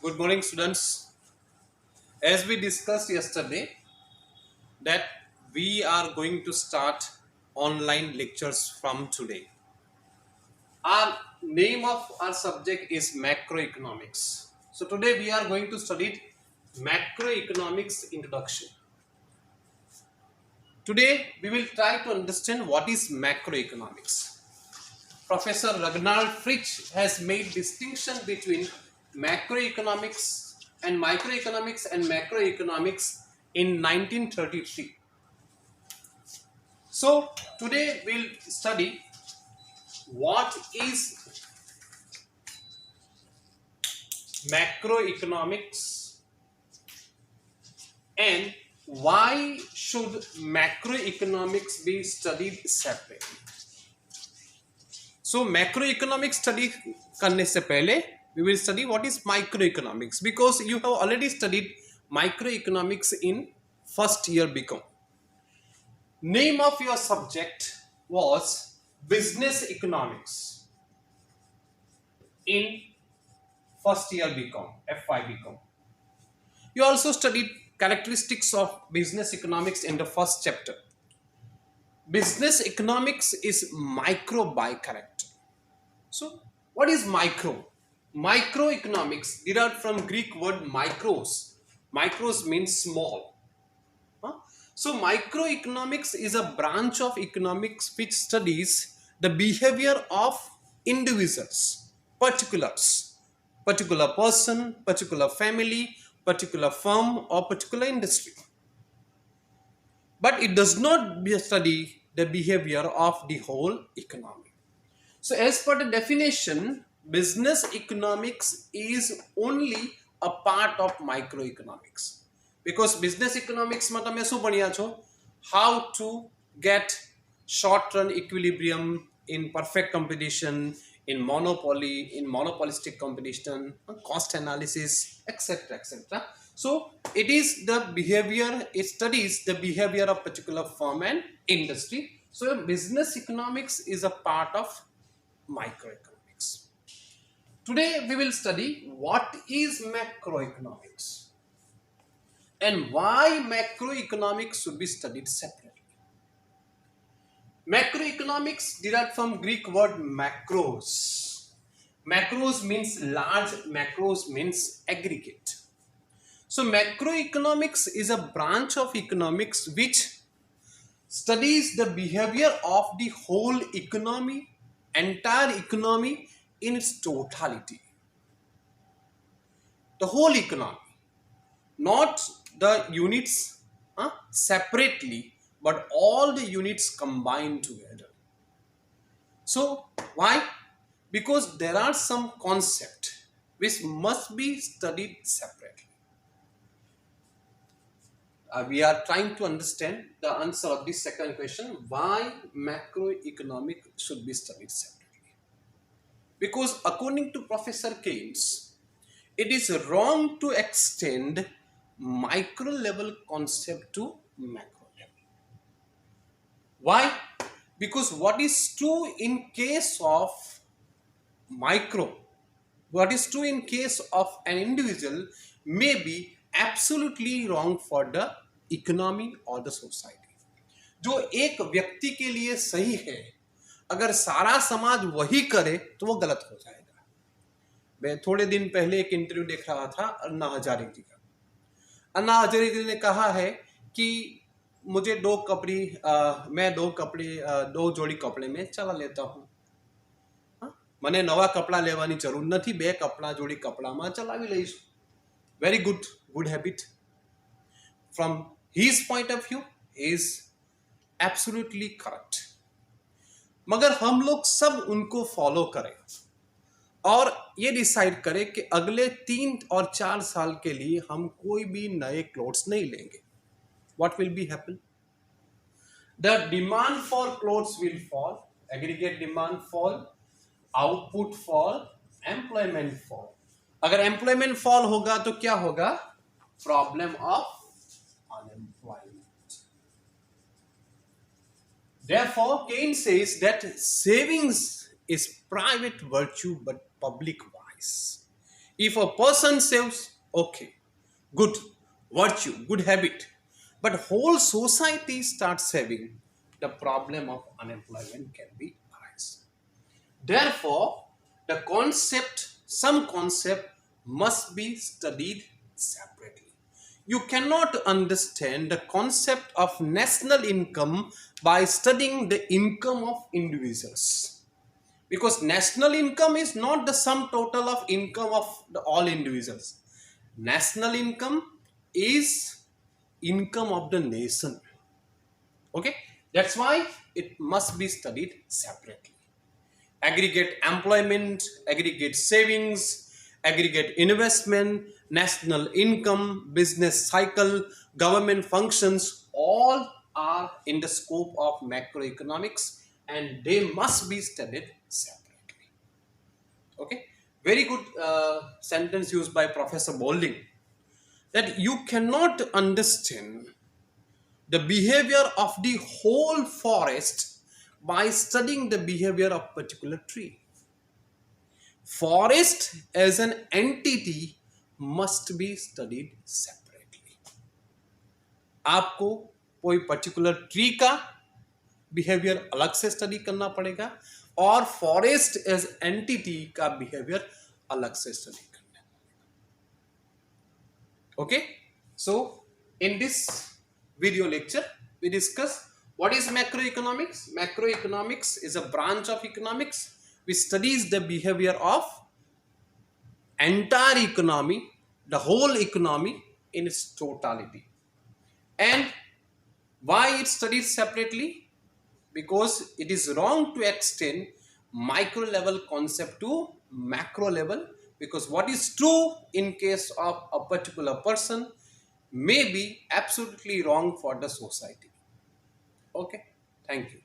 Good morning, students. As we discussed yesterday, that we are going to start online lectures from today. Our name of our subject is macroeconomics. So today we are going to study macroeconomics introduction. Today we will try to understand what is macroeconomics. Professor Ragnar Fritsch has made distinction between macroeconomics and microeconomics and macroeconomics in 1933. So today we'll study what is macroeconomics and why should macroeconomics be studied separately. So macroeconomics study करने से पहले we will study what is microeconomics because you have already studied microeconomics in first year BCom. Name of your subject was business economics in first year BCom, FY BCom. You also studied characteristics of business economics in the first chapter. Business economics is micro by character. So, what is micro? Microeconomics derived from Greek word micros. Micros means small. Huh? So, microeconomics is a branch of economics which studies the behavior of individuals, particulars, particular person, particular family, particular firm, or particular industry. But it does not study the behavior of the whole economy. So, as per the definition, business economics is only a part of microeconomics. Because business economics માં તમે શું ભણ્યા છો? How to get short-run equilibrium in perfect competition, in monopoly, in monopolistic competition, cost analysis, etc. etc. So, it is the behavior, it studies the behavior of particular firm and industry. So, business economics is a part of microeconomics. Today we will study what is macroeconomics and why macroeconomics should be studied separately. Macroeconomics derived from Greek word macros. Macros means large, macros means aggregate. So macroeconomics is a branch of economics which studies the behavior of the whole economy, entire economy in its totality. The whole economy, not the units separately, but all the units combined together. So, why? Because there are some concepts which must be studied separately. We are trying to understand the answer of this second question, why macroeconomic should be studied separately. Because according to Professor Keynes, it is wrong to extend micro level concept to macro level. Why? Because what is true in case of micro, what is true in case of an individual may be absolutely wrong for the economy or the society. जो एक व्यक्ति के लिए सही है, अगर सारा समाज वही करे तो वो गलत हो जाएगा. मैं थोड़े दिन पहले एक इंटरव्यू देख रहा था अन्ना हजारे जी का. अन्ना हजारे जी ने कहा है कि मुझे मैं दो जोड़ी कपड़े में चला लेता हूँ. મને નવા કપડા લેવાની જરૂર નથી, બે જોડી કપડામાં ચલાવી લઈશું. Very good habit. From his point of view is absolutely correct. मगर हम लोग सब उनको फॉलो करें और ये डिसाइड करें कि अगले 3 और 4 साल के लिए हम कोई भी नए क्लोथ्स नहीं लेंगे. What will be happen? The demand for clothes will fall, aggregate demand fall, output fall, employment fall. अगर employment fall होगा तो क्या होगा? Problem of unemployment. Therefore, Keynes says that savings is private virtue but public vice. If a person saves, okay, good virtue, good habit, but whole society starts saving, the problem of unemployment can be arise. Therefore, some concept must be studied separately. You cannot understand the concept of national income by studying the income of individuals, because national income is not the sum total of income of all individuals. National income is income of the nation. Okay, that's why it must be studied separately. Aggregate employment, aggregate savings, aggregate investment, national income, business cycle, government functions, all are in the scope of macroeconomics, and they must be studied separately. Okay, very good sentence used by Professor Bowling, that you cannot understand the behavior of the whole forest by studying the behavior of particular tree. Forest as an entity must be studied separately. आपको कोई particular tree का behaviour अलग से study करना पड़ेगा और forest as entity का behaviour अलग से स्टडी करना है. Okay, so in this video lecture we discuss what is macroeconomics. Macroeconomics is a branch of economics which studies the behavior of entire economy, the whole economy in its totality. And why it studied separately? Because it is wrong to extend micro level concept to macro level, because what is true in case of a particular person may be absolutely wrong for the society. Okay, thank you.